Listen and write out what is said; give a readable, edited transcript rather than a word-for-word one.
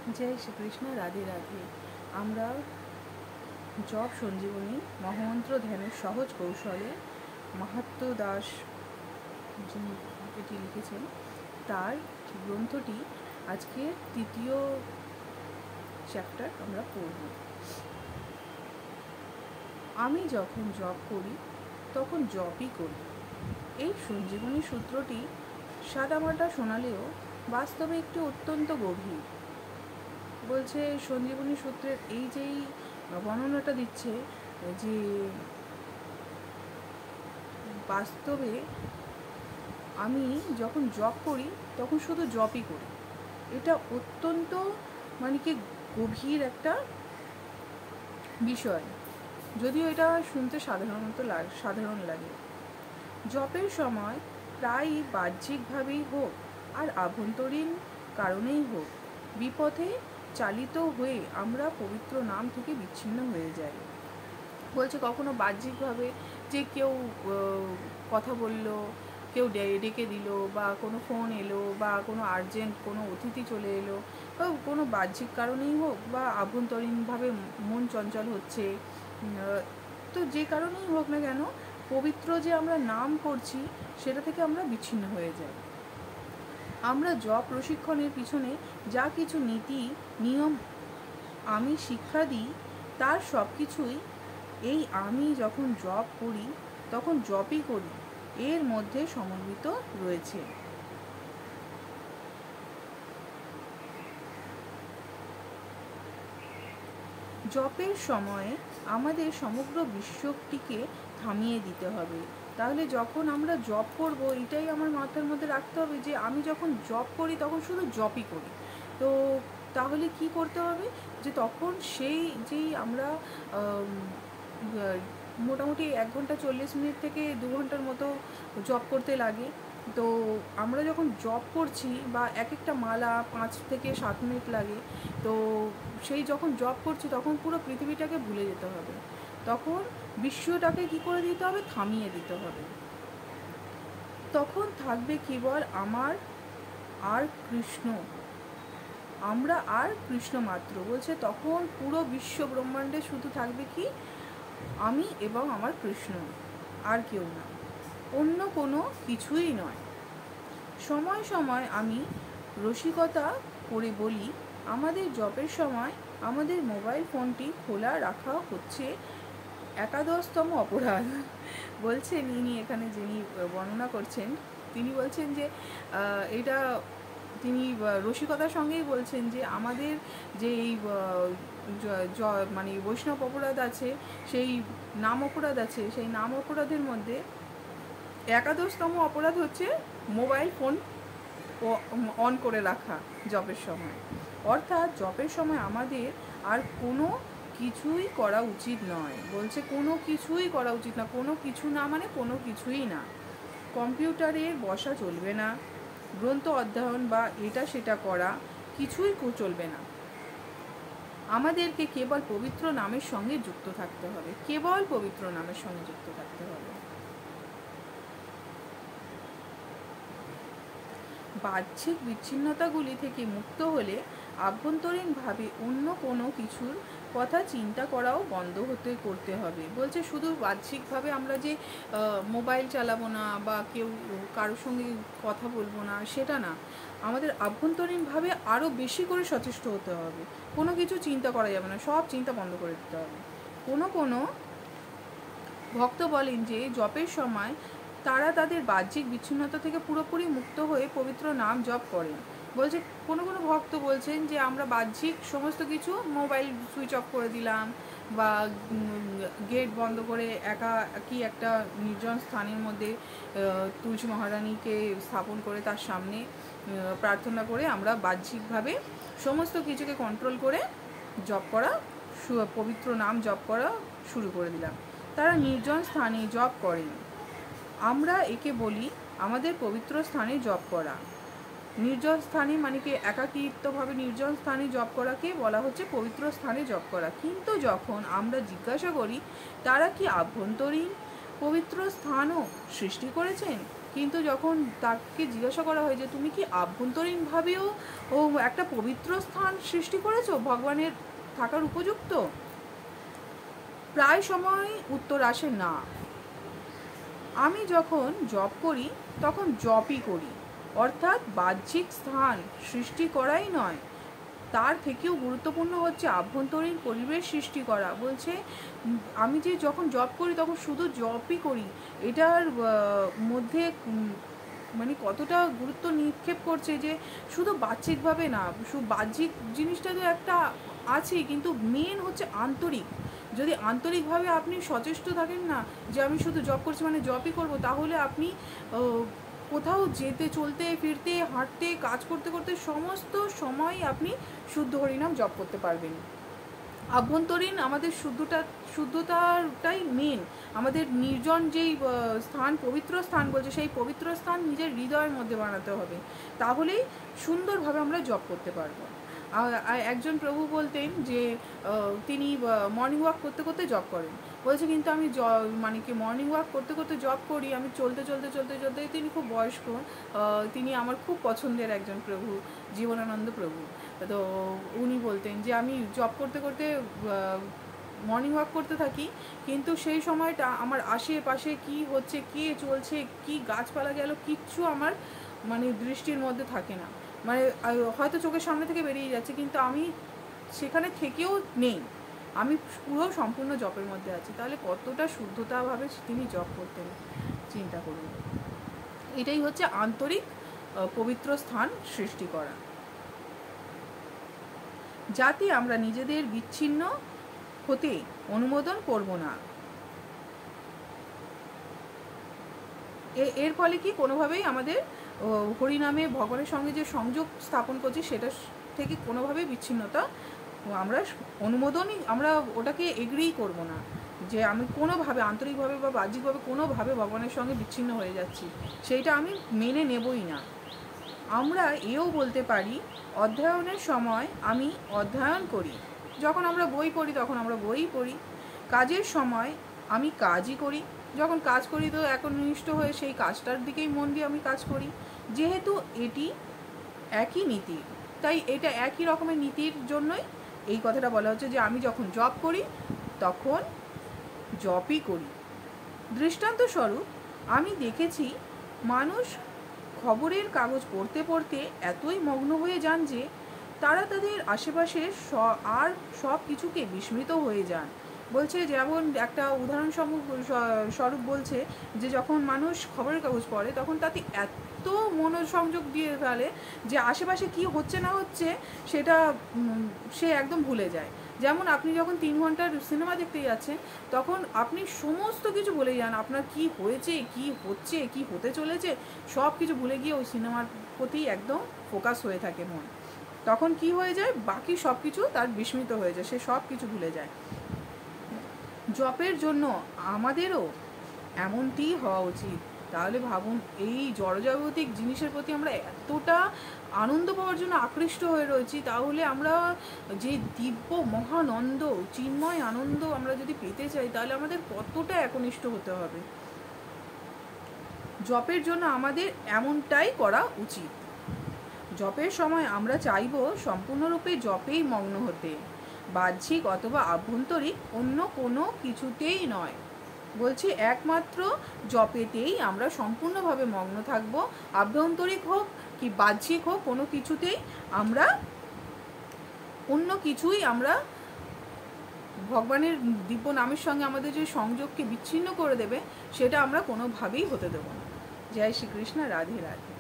जय श्री कृष्ण। राधे राधे। আমরা জপ সঞ্জীবনী মহামন্ত্র ধ্যানের সহজ কৌশলে মাহাত্ম দাস যিনি এটি লিখেছেন তার গ্রন্থটি আজকের তৃতীয় চ্যাপ্টার আমরা পড়ব। আমি যখন জপ করি তখন জপই করি। এই সঞ্জীবনী সূত্রটি সাদামাটা শোনালেও বাস্তবে একটি অত্যন্ত গভীর। বলছে সঞ্জীবনী সূত্রের এই যেই বর্ণনাটা দিচ্ছে যে বাস্তবে আমি যখন জপ করি তখন শুধু জপই করি। এটা অত্যন্ত কি গভীর একটা বিষয়, যদিও এটা শুনতে সাধারণ লাগে। জপের সময় প্রায় বাহ্যিকভাবেই হোক আর আভ্যন্তরীণ কারণেই হোক বিপথে চালিত হয়ে আমরা পবিত্র নাম থেকে বিচ্ছিন্ন হয়ে যাই। বলছে কখনো বাহ্যিকভাবে যে কেউ কথা বলল, কেউ ডেকে দিল, বা কোনো ফোন এলো, বা কোনো আর্জেন্ট কোনো অতিথি চলে এলো, বা কোনো বাহ্যিক কারণেই হোক, বা আভ্যন্তরীণভাবে মন চঞ্চল হচ্ছে, তো যে কারণেই হোক না কেন পবিত্র যে আমরা নাম করছি সেটা থেকে আমরা বিচ্ছিন্ন হয়ে যাই। আমরা জপ প্রশিক্ষণের পিছনে যা কিছু নীতি নিয়ম আমি শিক্ষা দিই তার সব কিছুই এই আমি যখন জপ করি তখন জপই করি এর মধ্যে সমন্বিত রয়েছে। জপের সময়ে আমাদের সমগ্র বিশ্বটিকে থামিয়ে দিতে হবে। তাহলে যখন আমরা জপ করব এটাই আমার মাথার মধ্যে রাখতে হবে যে আমি যখন জপ করি তখন শুধু জপই করি। তো তাহলে কি করতে হবে যে তখন সেই যেই আমরা মোটামুটি 1 ঘন্টা 40 মিনিট থেকে 2 ঘন্টার মতো জপ করতে লাগে। তো আমরা যখন জপ করছি বা এক একটা মালা 5 থেকে 7 মিনিট লাগে, তো সেই যখন জপ করছি তখন পুরো পৃথিবীটাকে ভুলে যেতে হবে। তখন বিশ্বটাকে কি করে দিতে হবে, থামিয়ে দিতে হবে। তখন থাকবে কেবল আমার আর কৃষ্ণ, আমরা আর কৃষ্ণ মাত্র। বলছে তখন পুরো বিশ্ব ব্রহ্মাণ্ডে শুধু থাকবে কি আমি এবং আমার কৃষ্ণ, আর কেউ না, অন্য কোনো কিছুই নয়। সময় সময় আমি রসিকতা করে বলি আমাদের জপের সময় আমাদের মোবাইল ফোনটি খোলা রাখা হচ্ছে একাদশতম অপরাধ। বলছেন ইনি এখানে যিনি বর্ণনা করছেন তিনি বলছেন যে এটা তিনি রসিকতার সঙ্গেই বলছেন যে আমাদের যে এই বৈষ্ণব অপরাধ আছে, সেই নাম অপরাধ আছে, সেই নাম অপরাধের মধ্যে একাদশতম অপরাধ হচ্ছে মোবাইল ফোন অন করে রাখা জপের সময়। অর্থাৎ জপের সময় আমাদের আর কোনো কিছুই করা উচিত নয়। বলছে কোনো কিছুই করা উচিত না। কোনো কিছু না মানে কোনো কিছুই না। কম্পিউটারে বসা চলবে না, গ্রন্থ অধ্যয়ন বা এটা সেটা করা কিছুই চলবে না। আমাদেরকে কেবল পবিত্র নামের সঙ্গে যুক্ত থাকতে হবে, কেবল পবিত্র নামের সঙ্গে যুক্ত থাকতে হবে। বাহ্যিক বিচ্ছিন্নতাগুলি থেকে মুক্ত হলে আভ্যন্তরীণভাবে অন্য কোনো কিছুর কথা চিন্তা করাও বন্ধ করতে হবে। বলছে শুধু বাহ্যিকভাবে আমরা যে মোবাইল চালাবো না বা কেউ কারোর সঙ্গে কথা বলবো না সেটা না, আমাদের আভ্যন্তরীণভাবে আরও বেশি করে সচেষ্ট হতে হবে। কোনো কিছু চিন্তা করা যাবে না, সব চিন্তা বন্ধ করে দিতে হবে। কোনো ভক্ত বলেন যে জপের সময় তারা তাদের বাহ্যিক বিচ্ছিন্নতা থেকে পুরোপুরি মুক্ত হয়ে পবিত্র নাম জপ করেন। বলছে কোনো ভক্ত বলছেন যে আমরা বাহ্যিক সমস্ত কিছু মোবাইল সুইচ অফ করে দিলাম, বা গেট বন্ধ করে কি একটা নির্জন স্থানের মধ্যে তুলসী মহারানীকে স্থাপন করে তার সামনে প্রার্থনা করে আমরা বাহ্যিকভাবে সমস্ত কিছুকে কন্ট্রোল করে জপ করা, পবিত্র নাম জপ করা শুরু করে দিলাম। তারা নির্জন স্থানে জপ করেন। আমরা একে বলি আমাদের পবিত্র স্থানে জপ করা। নির্জন স্থানে মানে কি একাকিত্বভাবে নির্জন স্থানে জপ করাকে বলা হচ্ছে পবিত্র স্থানে জপ করা। কিন্তু যখন আমরা জিজ্ঞাসা করি তারা কি আভ্যন্তরীণ পবিত্র স্থানও সৃষ্টি করেছেন কিন্তু যখন তাকে জিজ্ঞাসা করা হয় যে তুমি কি আভ্যন্তরীণভাবেও একটা পবিত্র স্থান সৃষ্টি করেছো ভগবানের থাকার উপযুক্ত, প্রায় সময় উত্তর আসে না। আমি যখন জপ করি তখন জপই করি, অর্থাৎ বাহ্যিক স্থান সৃষ্টি করাই নয়, তার থেকেও গুরুত্বপূর্ণ হচ্ছে আভ্যন্তরীণ পরিবেশ সৃষ্টি করা। বলছে আমি যে যখন জব করি তখন শুধু জবই করি, এটার মধ্যে মানে কতটা গুরুত্ব নিক্ষেপ করছে যে শুধু বাহ্যিকভাবে না, শুধু বাহ্যিক জিনিসটা তো একটা আছেই, কিন্তু মেন হচ্ছে আন্তরিক। যদি আন্তরিকভাবে আপনি সচেষ্ট থাকেন না যে আমি শুধু জব করছি মানে জবই করব, তাহলে আপনি কোথাও যেতে, চলতে ফিরতে, হাঁটতে, কাজ করতে করতে সমস্ত সময় আপনি শুদ্ধ হরিনাম জপ করতে পারবেন। আভ্যন্তরীণ আমাদের শুদ্ধতাটাই মেন। আমাদের নির্জন যেই স্থান, পবিত্র স্থান বলছে, সেই পবিত্র স্থান নিজের হৃদয়ের মধ্যে বানাতে হবে, তাহলেই সুন্দরভাবে আমরা জপ করতে পারবো। একজন প্রভু বলতেন যে তিনি মর্নিং ওয়াক করতে করতে জব করেন। বলছে কিন্তু আমি মানে কি মর্নিং ওয়াক করতে করতে জব করি, আমি চলতে চলতে চলতে চলতে, তিনি খুব বয়স্ক, তিনি আমার খুব পছন্দের একজন প্রভু, জীবনানন্দ প্রভু। তো উনি বলতেন যে আমি জব করতে করতে মর্নিং ওয়াক করতে থাকি, কিন্তু সেই সময়টা আমার আশেপাশে কি হচ্ছে, কে চলছে, কি গাছপালা গেল, কিচ্ছু আমার মানে দৃষ্টির মধ্যে থাকে না। মানে হয়তো চোখের সামনে থেকে বেরিয়ে যাচ্ছে, কিন্তু আমি সেখানে থেকেও নেই, আমি পুরো সম্পূর্ণ জপের মধ্যে আছি। তাহলে কতটা শুদ্ধতাভাবে তিনি জপ করতেন, চিন্তা করুন। এটাই হচ্ছে আন্তরিক পবিত্র স্থান সৃষ্টি করা, যাতে আমরা নিজেদের বিচ্ছিন্ন হতে অনুমোদন করব না। এর ফলে কি কোনোভাবেই আমাদের হরিনামে ভগবানের সঙ্গে যে সংযোগ স্থাপন করছি সেটা থেকে কোনোভাবেই বিচ্ছিন্নতা আমরা অনুমোদনই, আমরা ওটাকে এগ্রিই করব না যে আমি কোনোভাবে আন্তরিকভাবে বা বাহ্যিকভাবে কোনোভাবে ভগবানের সঙ্গে বিচ্ছিন্ন হয়ে যাচ্ছি, সেইটা আমি মেনে নেবই না। আমরা এও বলতে পারি অধ্যয়নের সময় আমি অধ্যয়ন করি, যখন আমরা বই পড়ি তখন আমরা বই পড়ি, কাজের সময় আমি কাজই করি, যখন কাজ করি তো একনিষ্ঠ হয়ে সেই কাজটার দিকেই মন দিয়ে আমি কাজ করি। যেহেতু এটি একই নীতি, তাই এটা একই রকমের নীতির জন্যই এই কথাটা বলা হচ্ছে যে আমি যখন জব করি তখন জবই করি। দৃষ্টান্তস্বরূপ আমি দেখেছি মানুষ খবরের কাগজ পড়তে পড়তে এতই মগ্ন হয়ে যান যে তারা তাদের আশেপাশের আর সব কিছুকে বিস্মৃত হয়ে যান। বলছে যেমন একটা উদাহরণ স্বরূপ বলছে যে যখন মানুষ খবরের কাগজ পড়ে তখন তাতে এত মনোসংযোগ দিয়ে ফেলে যে আশেপাশে কি হচ্ছে না হচ্ছে সেটা সে একদম ভুলে যায়। যেমন আপনি যখন 3 ঘন্টার সিনেমা দেখতে যাচ্ছেন তখন আপনি সমস্ত কিছু ভুলে যান, আপনার কি হয়েছে, কি হচ্ছে, কি হতে চলেছে, সব কিছু ভুলে গিয়ে ওই সিনেমার প্রতি একদম ফোকাস হয়ে থাকে মন। তখন কি হয়ে যায়, বাকি সব কিছু তার বিস্মৃত হয়ে যায়, সে সব কিছু ভুলে যায়। জপের জন্য আমাদেরও এমনটি হওয়া উচিত। তাহলে ভাবুন, এই জড়জাগতিক জিনিসের প্রতি আমরা এতটা আনন্দ পাওয়ার জন্য আকৃষ্ট হয়ে রয়েছি, তাহলে আমরা যে দিব্য মহানন্দ, চিন্ময় আনন্দ আমরা যদি পেতে চাই তাহলে আমাদের কতটা একনিষ্ঠ হতে হবে। জপের জন্য আমাদের এমনটাই করা উচিত। জপের সময় আমরা চাইব সম্পূর্ণরূপে জপেই মগ্ন হতে, বাহ্যিক অথবা আভ্যন্তরিক অন্য কোনো কিছুতেই নয়। বলছি একমাত্র জপেতেই আমরা সম্পূর্ণভাবে মগ্ন থাকব, আভ্যন্তরিক হোক কি বাহ্যিক হোক কোনো কিছুতেই আমরা অন্য কিছুই আমরা ভগবানের দিব্য নামের সঙ্গে আমাদের যে সংযোগকে বিচ্ছিন্ন করে দেবে সেটা আমরা কোনোভাবেই হতে দেব না। জয় শ্রীকৃষ্ণ, রাধে রাধে।